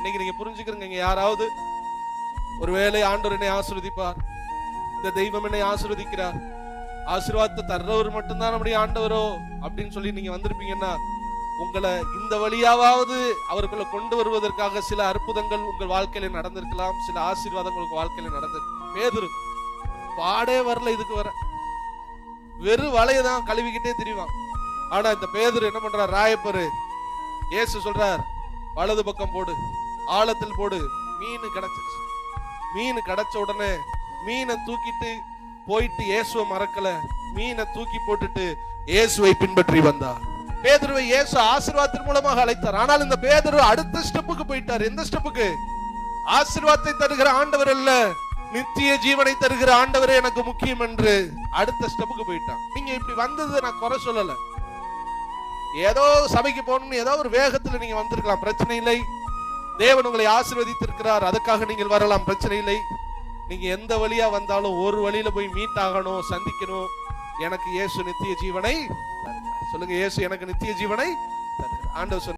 இன்னைக்கு நீங்க புரிஞ்சுக்கிறீங்க, யாராவது ஒருவேளை ஆண்டவர் என்னை ஆசீர்வதிப்பார், இந்த தெய்வம் என்னை ஆசீர்வதிக்கிறார், ஆசீர்வாதத்தை தர்றவர் மட்டும்தான் நம்முடைய ஆண்டவரோ அப்படின்னு சொல்லி நீங்க வந்திருப்பீங்கன்னா, உங்களை இந்த வழியாவது அவர்களை கொண்டு வருவதற்காக சில அற்புதங்கள் உங்கள் வாழ்க்கையில நடந்திருக்கலாம், சில ஆசீர்வாதங்கள் உங்க வாழ்க்கையில நடந்திருக்கும். பேதுரு பாடே வரல, இதுக்கு வர வெறும் வலையதான் கழுவிக்கிட்டே திரிவான். ஆனா இந்த பேதுரு என்ன பண்றார்? ராயப்பரு இயேசு சொல்றார், வலது பக்கம் போடு, ஆழத்தில் போடு. மீன் கிடைச்சிருச்சு. மீன் கிடைச்ச உடனே மீனை தூக்கிட்டு போயிட்டு இயேசுவை மறக்கல, மீனை தூக்கி போட்டுட்டு இயேசுவை பின்பற்றி வந்தார். பேதுருவை இயேசு ஆசீர்வாதத்தின் மூலமாக அழைத்தார். ஆனால் இந்த பேதுரு அடுத்த ஸ்டெப்புக்கு போயிட்டார். எந்த ஸ்டெப்புக்கு? ஆசீர்வாதத்தை தருகிற ஆண்டவர் அல்ல, நித்திய ஜீவனை தருகிற ஆண்டவரே எனக்கு முக்கியம் என்று அடுத்த ஸ்டெப்புக்கு போயிட்டான். நீங்க இப்படி வந்தது நான் குறை சொல்லல, ஏதோ சபைக்கு போகணும்னு ஏதோ ஒரு வேகத்துல நீங்க வந்திருக்கலாம், பிரச்சனை இல்லை. தேவன் உங்களை ஆசீர்வதித்திருக்கிறார், அதுக்காக நீங்கள் வரலாம், பிரச்சனை இல்லை. நீங்க எந்த வழியா வந்தாலும் ஒரு வழியில போய் மீட் ஆகணும், சந்திக்கணும். எனக்கு இயேசு நித்திய ஜீவனை சொல்லுங்க, இயேசு எனக்கு நித்திய ஜீவனை ஆண்டவர் சொன்ன